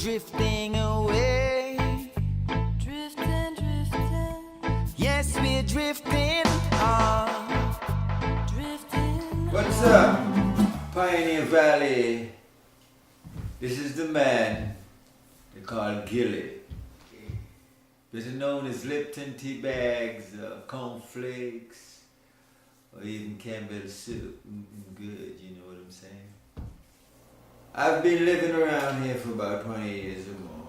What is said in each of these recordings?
drifting away. Drifting, drifting, Yes, we're drifting on. drifting. What's up, Pioneer Valley? This is the man they call Gilly, better known as Lipton tea bags, cornflakes, or even Campbell's soup. Good, you know what I'm saying? I've been living around here for about 20 years or more.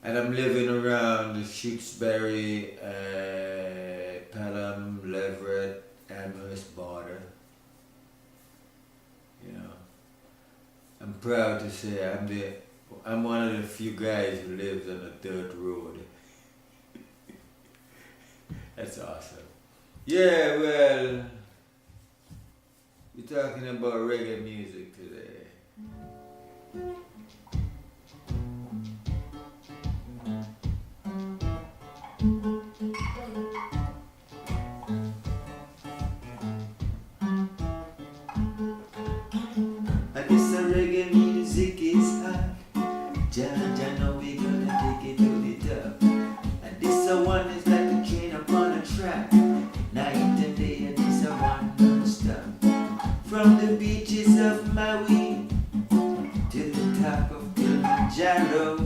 And I'm living around the Shutesbury, Pelham, Leverett, Amherst border. You know, I'm proud to say I'm one of the few guys who lives on a dirt road. That's awesome. Yeah, well, we're talking about reggae music today. And this reggae music is hot. Jah know we gonna take it to the top. And this one is like a train upon a track. Night and day, and this one non-stop. From the beaches of Maui to the top of Kilimanjaro,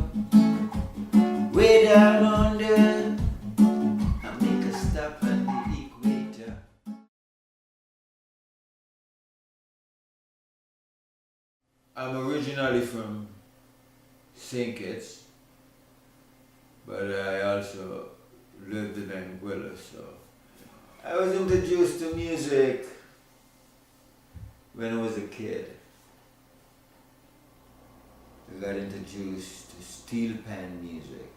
way down under, I make a stop at the equator. I'm originally from St. Kitts, but I also lived in Anguilla, so I was introduced to music when I was a kid. I got introduced to steel pan music.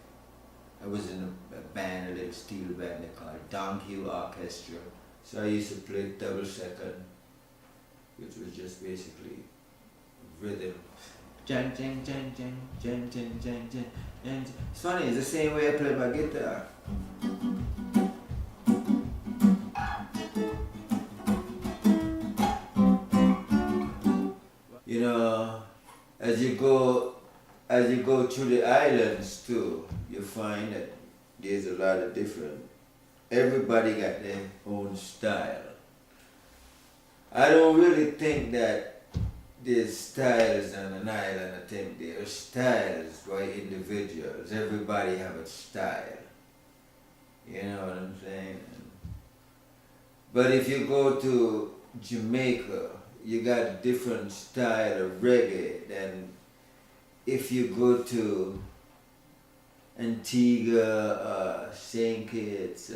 I was in a band, a little steel band they called Donkey Orchestra. So I used to play double second, which was just basically rhythm. Jan, jan, jan, jan, jan, jan, jan, jan, jan. It's funny, it's the same way I play my guitar. You know, as you go through the islands too, you find that there's a lot of different. Everybody got their own style. I don't really think that there's styles on an island. I think there are styles by individuals. Everybody have a style. You know what I'm saying? But if you go to Jamaica, you got a different style of reggae than if you go to Antigua, St. Kitts.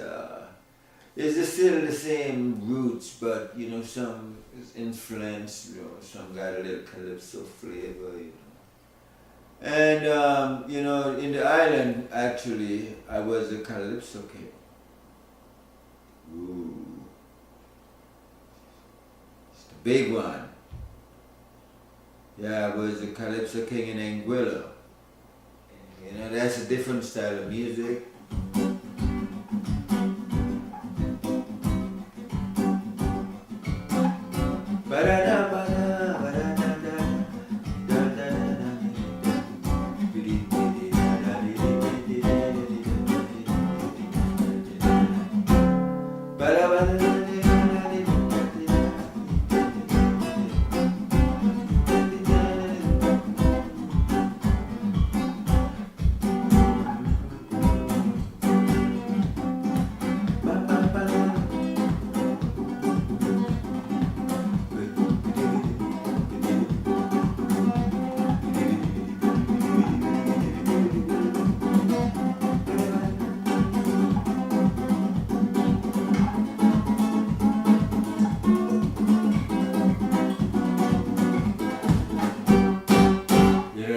It's still the same roots, but you know, some is influence, you know, some got a little calypso flavor, you know. And you know, in the island, actually, I was a calypso king. Ooh. Big one. Yeah, I was a calypso king in Anguilla. You know, that's a different style of music.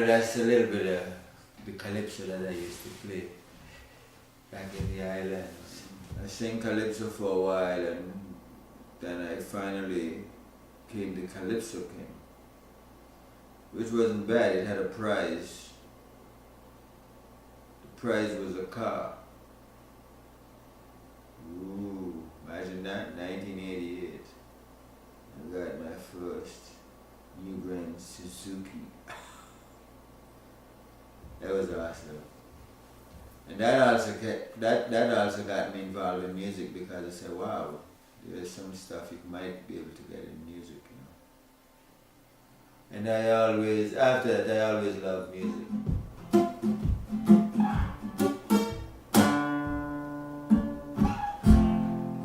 That's a little bit of the calypso that I used to play back in the islands. I sang calypso for a while, and then I finally became the calypso king, which wasn't bad. It had a prize. The prize was a car. Ooh, imagine that, 1988. I got my first new brand Suzuki. was awesome. And that also got me involved in music because I said, wow, there's some stuff you might be able to get in music, you know. And after that, I always loved music.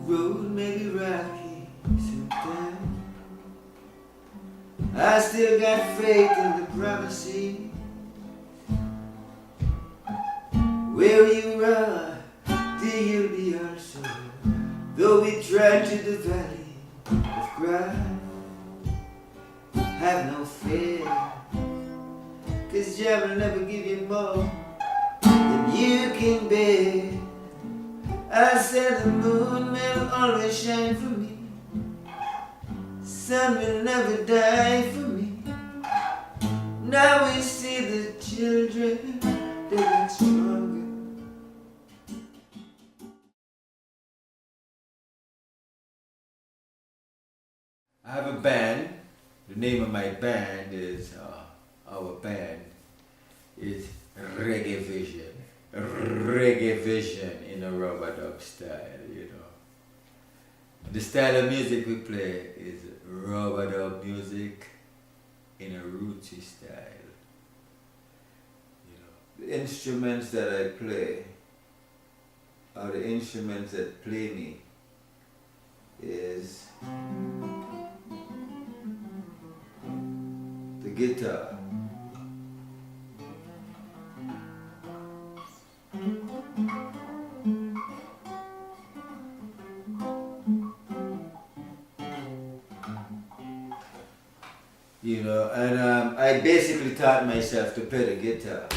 Road may be rocky sometimes. I still got faith in the promises. Where you are, there you'll be also. Though we trod to the valley of Christ, have no fear, 'cause Jah will never give you more than you can bear. I said the moon will always shine for me, sun will never die for me. Now we see the children, they get stronger. I have a band. The name of my band is, our band is Reggae Vision. Reggae Vision in a rubber dub style, you know. The style of music we play is rubber dub music in a rootsy style. You know, the instruments that I play, or the instruments that play me, is the guitar, you know, and I basically taught myself to play the guitar.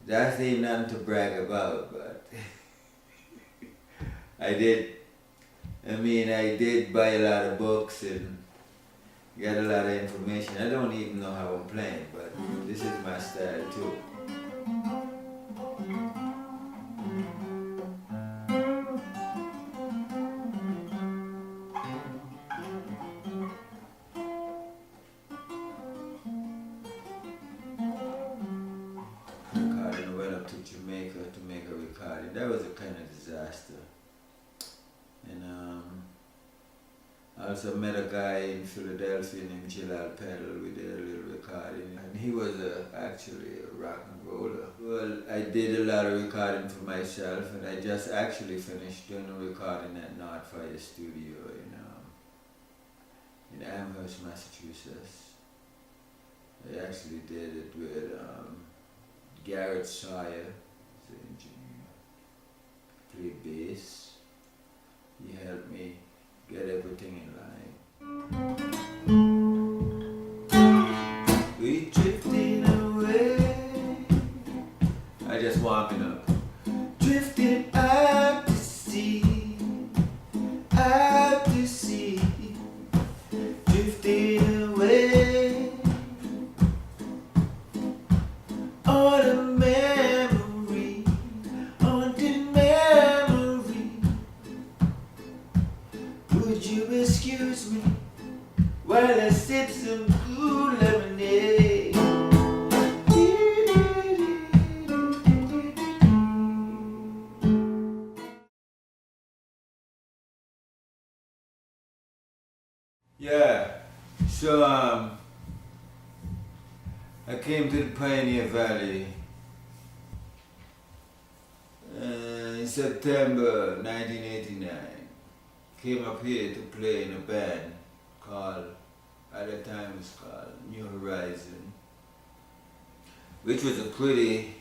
That ain't nothing to brag about, but I did buy a lot of books and got a lot of information. I don't even know how I'm playing, but this is my style too. Recording, I went up to Jamaica to make a recording. That was a kind of disaster. And I also met a guy in Philadelphia named Jalal Pedal. We did a little recording, and he was actually a rock and roller. Well, I did a lot of recording for myself, and I just actually finished doing a recording at Northfire Studio in Amherst, Massachusetts. I actually did it with Garrett Sawyer, the engineer, played bass. He helped me get everything in line. We drifting away. I just warming up. Drifting out to sea, out to sea. Drifting away on a memory, on the memory. Would you excuse me while I sip some cool lemonade? Yeah, so I came to the Pioneer Valley in September 1989. Came up here to play in a band called, at the time it was called New Horizon, which was a pretty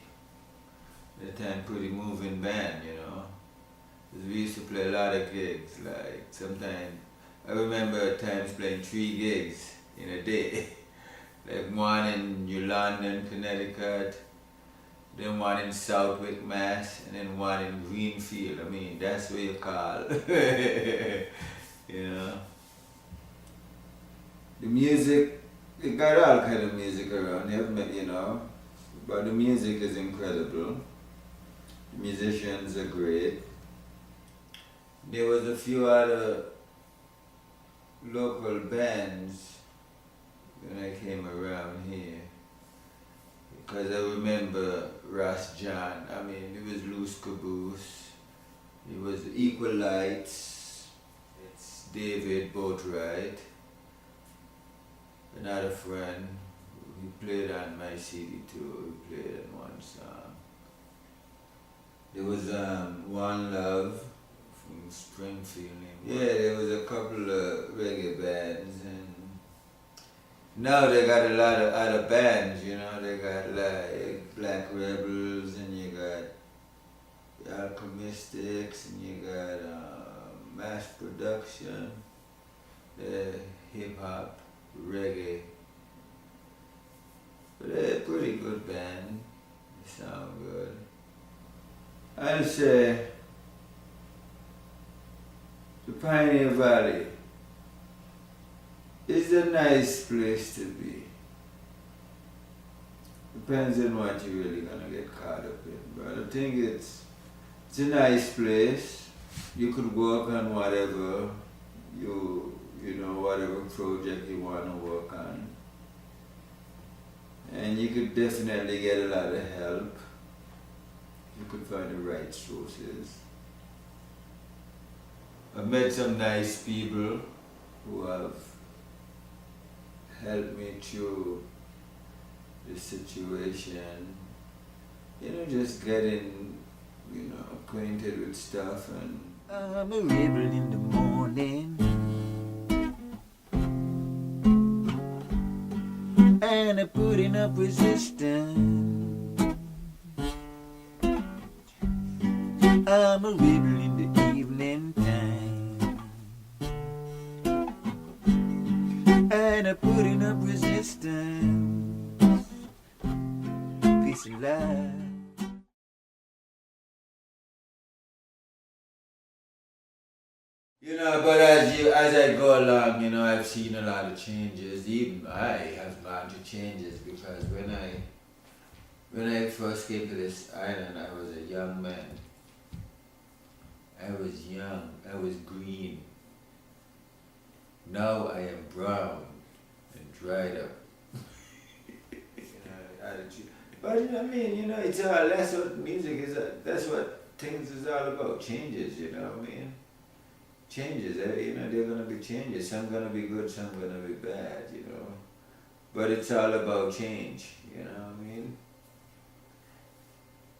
moving band, you know. 'Cause we used to play a lot of gigs, like sometimes, I remember times playing 3 gigs in a day. Like one in New London, Connecticut, then one in Southwick, Mass, and then one in Greenfield. I mean, that's what you call, you know. The music, they got all kind of music around here, you know, but the music is incredible. The musicians are great. There was a few other local bands when I came around here. Because I remember Ras John, I mean, it was Loose Caboose, it was Equal Lights, it's David Boatwright, another friend, he played on my CD too, he played on one song. There was One Love from Springfield. Yeah, there was a couple of reggae bands, and now they got a lot of other bands, you know, they got like Black Rebels, and you got Alchemistics, and you got Mass Production, the hip hop, reggae. But they're a pretty good band, they sound good. I'd say the Pioneer Valley is a nice place to be. Depends on what you're really gonna get caught up in. But I think it's a nice place. You could work on whatever you know, whatever project you wanna work on. And you could definitely get a lot of help. You could find the right sources. I've met some nice people who have helped me through the situation. You know, just getting, you know, acquainted with stuff. And I'm a rebel in the morning, and I'm putting up resistance. I'm a rebel in the evening time, and I'm putting up resistance. Peace and love. You know, but as I go along, you know, I've seen a lot of changes. Even I have gone through changes, because when I first came to this island, I was a young man. I was young, I was green. Now I am brown and dried up. Attitude. But I mean, you know, it's all, that's what music is, that's what things is all about. Changes, you know what I mean? Changes, you know, they're gonna be changes. Some gonna be good, some gonna be bad, you know. But it's all about change, you know what I mean?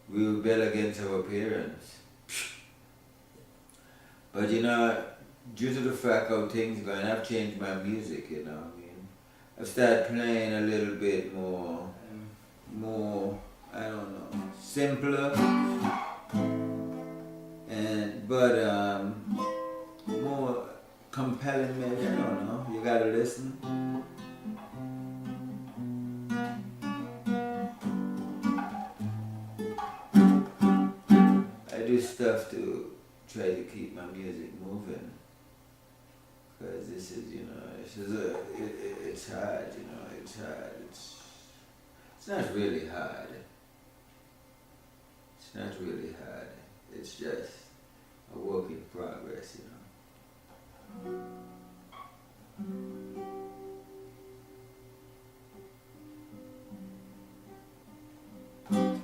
We rebel against our parents. But you know, due to the fact how things going, I've changed my music, you know what I mean? I've started playing a little bit more, I don't know, simpler, but more compelling maybe, I don't know, you gotta listen. I do stuff to try to keep my music moving, because this is, you know, it's hard, you know, it's hard. It's not really hard. It's not really hard. It's just a work in progress, you know.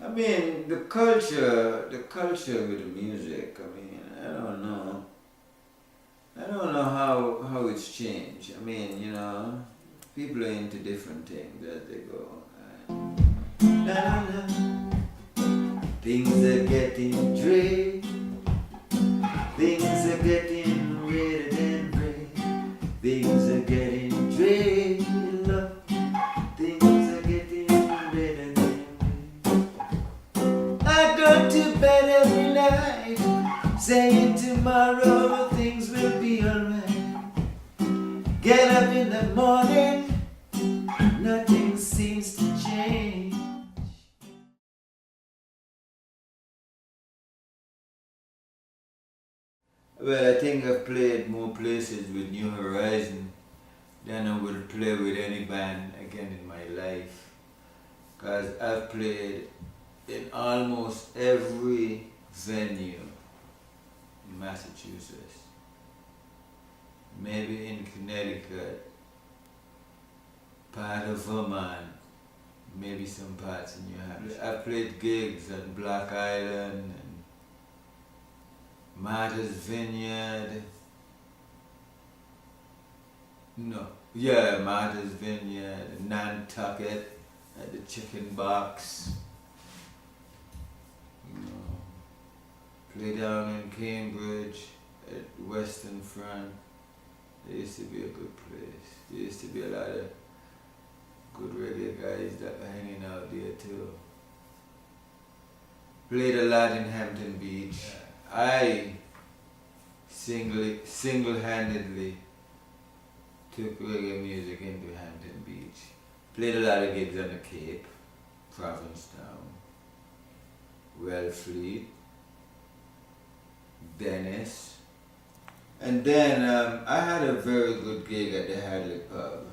I mean, the culture with the music, I mean, I don't know. I don't know how it's changed. I mean, you know, people are into different things as they go. Things are getting dry. Things are getting redder than red. Things are getting dry. Love. Things are getting redder than red. I go to bed every night, saying tomorrow things will be alright. Get up in the morning, nothing seems to change. Well, I think I've played more places with New Horizon than I would play with any band again in my life. Because I've played in almost every venue in Massachusetts, maybe in Connecticut, part of Vermont, maybe some parts in New Hampshire. I played gigs at Black Island and Martha's Vineyard. No, yeah, Martha's Vineyard, Nantucket at the Chicken Box. You know, play down in Cambridge at Western Front. It used to be a good place. There used to be a lot of good reggae guys that were hanging out there too. Played a lot in Hampton Beach. I single-handedly took reggae music into Hampton Beach. Played a lot of gigs on the Cape, Provincetown, Wellfleet, Venice. And then I had a very good gig at the Hadley Pub.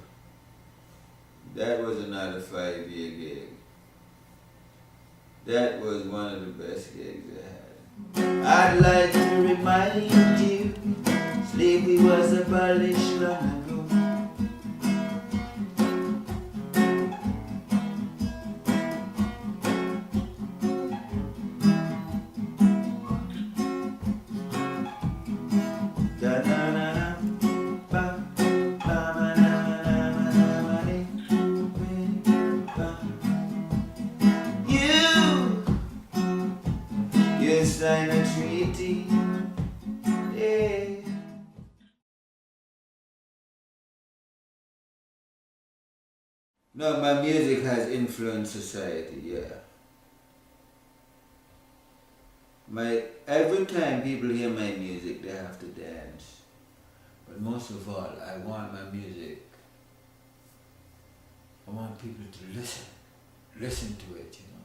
That was another 5-year gig. That was one of the best gigs I had. I'd like to remind you, slavery was abolished long ago. You sign a treaty, yeah. No, my music has influenced society, yeah. Every time people hear my music, they have to dance. But most of all, I want my music, I want people to listen to it, you know.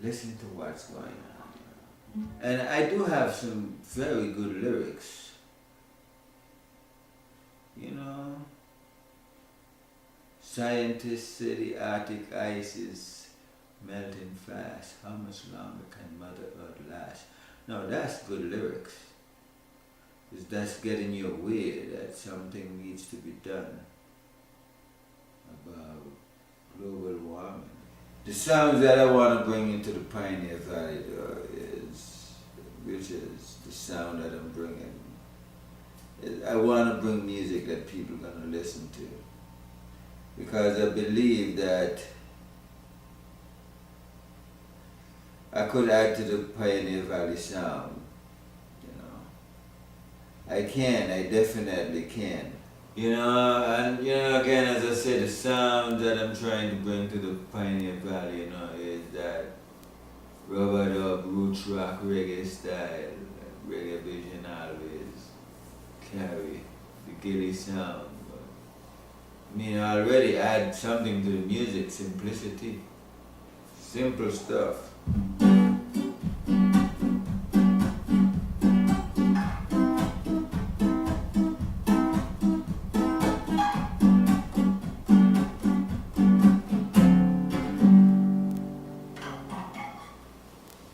Listen to what's going on. And I do have some very good lyrics. You know, scientists say the Arctic ice is melting fast. How much longer can Mother Earth last? No, that's good lyrics. Because that's getting you aware that something needs to be done about global warming. The sounds that I want to bring into the Pioneer Valley though which is the sound that I'm bringing. I want to bring music that people are going to listen to. Because I believe that I could add to the Pioneer Valley sound, you know. I definitely can. You know, and you know, again, as I said, the sound that I'm trying to bring to the Pioneer Valley, you know, is that rubber dub, roots rock, reggae style. Reggae vision always carry the gilly sound. But, I mean, I already add something to the music, simplicity, simple stuff.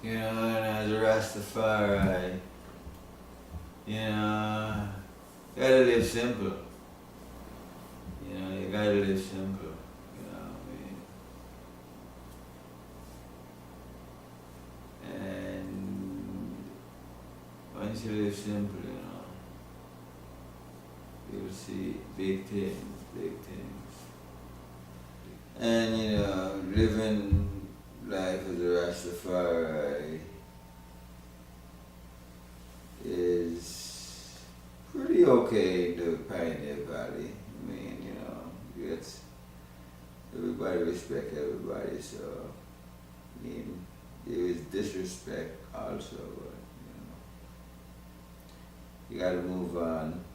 You know, and as a Rastafari, you know, gotta live simple. You know, you gotta live simple. You know what I mean? And once you live simple, you know, you'll see big things, big things. And you know, living life as a Rastafari is pretty okay in the Pioneer Valley. I mean, you know, everybody respect everybody, so I mean, there is disrespect also, but you know, you gotta move on.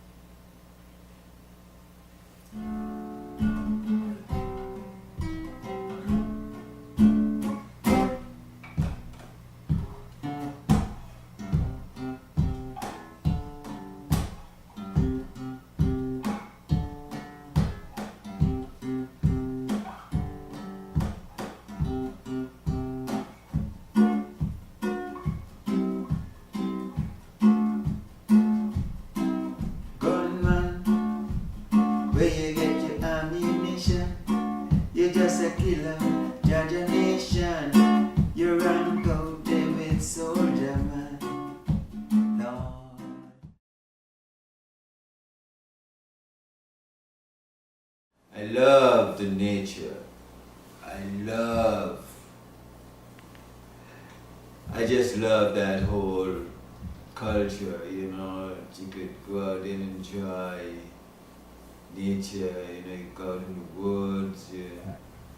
I love the nature. I just love that whole culture, you know, you could go out and enjoy nature, you know, you go out in the woods, yeah.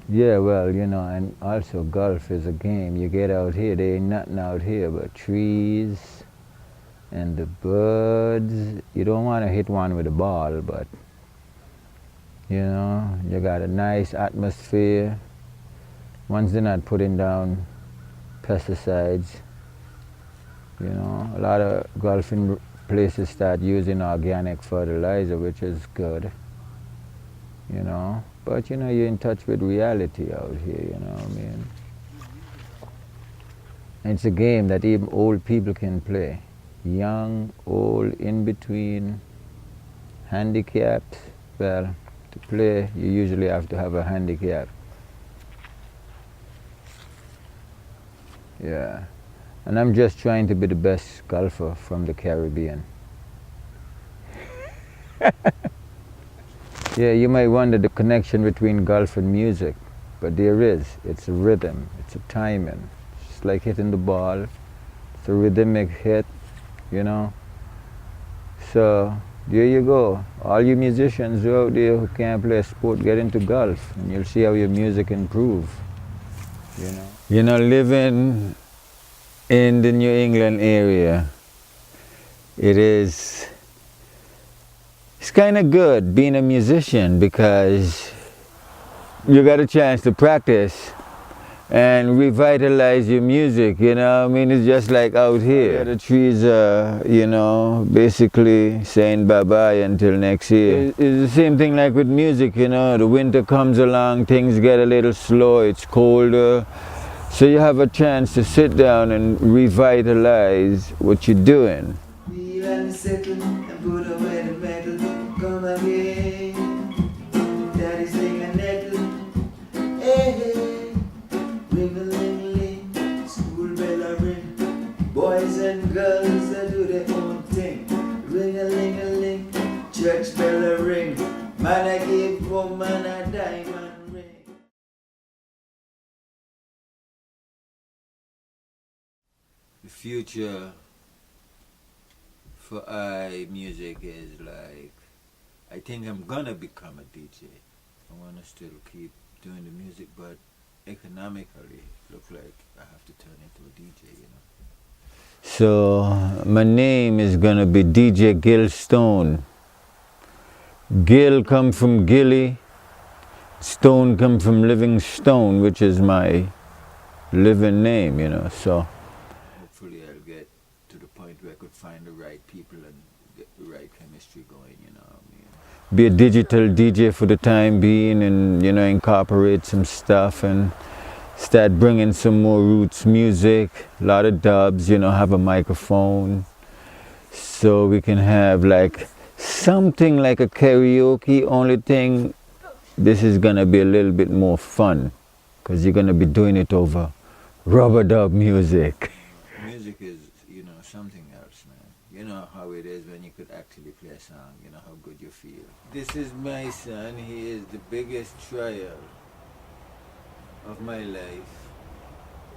Yeah, well, you know, and also golf is a game. You get out here, there ain't nothing out here but trees and the birds. You don't want to hit one with a ball, but, you know, you got a nice atmosphere. Once they're not putting down pesticides, you know, a lot of golfing places start using organic fertilizer, which is good, you know. But, you know, you're in touch with reality out here, you know what I mean? And it's a game that even old people can play. Young, old, in between, handicapped. Well, to play, you usually have to have a handicap. Yeah. And I'm just trying to be the best golfer from the Caribbean. Yeah, you might wonder the connection between golf and music, but there is. It's a rhythm, it's a timing. It's like hitting the ball. It's a rhythmic hit, you know. So there you go. All you musicians out there who can't play a sport, get into golf, and you'll see how your music improve. You know. You know, living in the New England area, it's kind of good being a musician because you got a chance to practice and revitalize your music, you know. I mean, it's just like out here. The trees are, you know, basically saying bye-bye until next year. It's the same thing like with music, you know. The winter comes along, things get a little slow, it's colder. So you have a chance to sit down and revitalize what you're doing. Feel and settle and put away the metal. Come again. Daddy sing a nettle. Hey, hey. Ring a ling ling. School bell a ring. Boys and girls that do their own thing. Ring a ling. Church bell a ring. Man I give woman a diamond ring. The future for music is like, I think I'm gonna become a DJ. I wanna still keep doing the music, but economically, look like I have to turn into a DJ, you know. So my name is gonna be DJ Gil Stone. Gil come from Gilly, Stone come from Living Stone, which is my living name, you know. So hopefully I'll get to the point where I could find the right people and get the right chemistry going, you know what I mean. Be a digital DJ for the time being and, you know, incorporate some stuff and start bringing some more roots music, a lot of dubs, you know, have a microphone so we can have like something like a karaoke. Only thing, this is gonna be a little bit more fun because you're gonna be doing it over rubber dub music. Music is, you know, something else, man. You know how it is when you could actually play a song, you know how good you feel. This is my son, he is the biggest trial of my life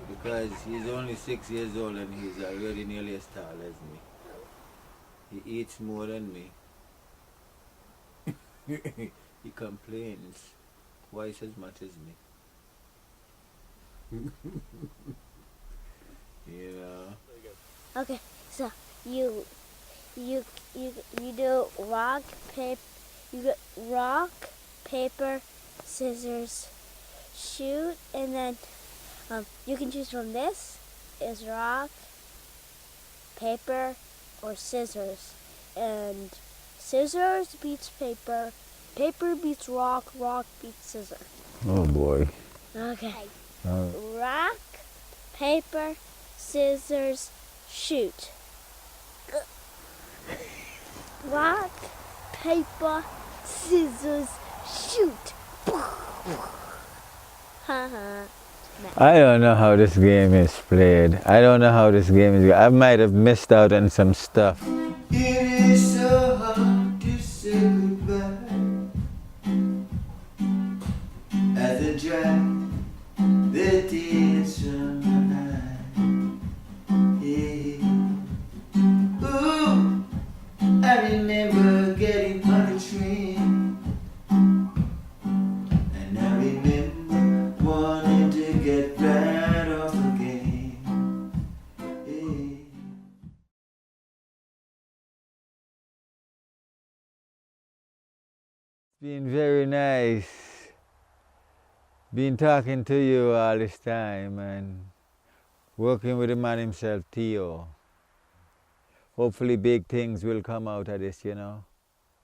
because he's only 6 years old and he's already nearly as tall as me. He eats more than me. He complains twice as much as me. You know. Okay, so you do rock, paper, scissors, shoot, and then you can choose from this is rock, paper, or scissors. And scissors beats paper, paper beats rock, rock beats scissors. Oh boy. Okay. Rock, paper, scissors, shoot. Rock, paper, scissors, shoot. I don't know how this game is played. I don't know how this game is. I might have missed out on some stuff. It is so hard to say goodbye. remember getting on a train, and I remember wanting to get right off again. Hey. It's been very nice been talking to you all this time and working with the man himself, Theo. Hopefully big things will come out of this, you know.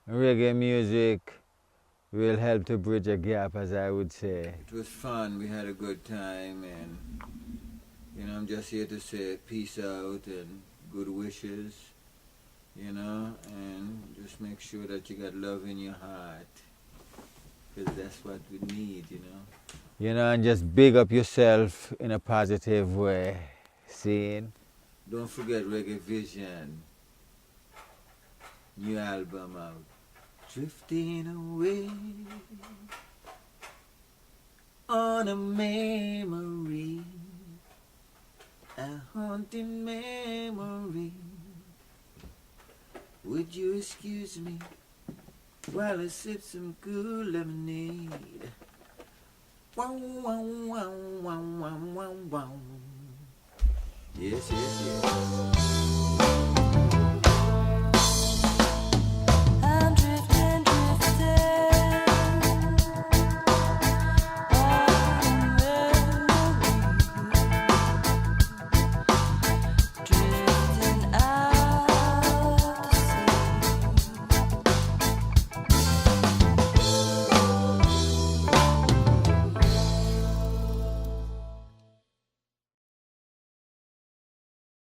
Reggae music will help to bridge a gap, as I would say. It was fun, we had a good time, and you know, I'm just here to say peace out and good wishes, you know, and just make sure that you got love in your heart, because that's what we need, you know. You know, and just big up yourself in a positive way, seeing. Don't forget Reggae Vision, new album out. Drifting away on a memory, a haunting memory. Would you excuse me while I sip some good lemonade? Wow, wow, wow, wow, wow, wow, wow. Yes, yes, yes.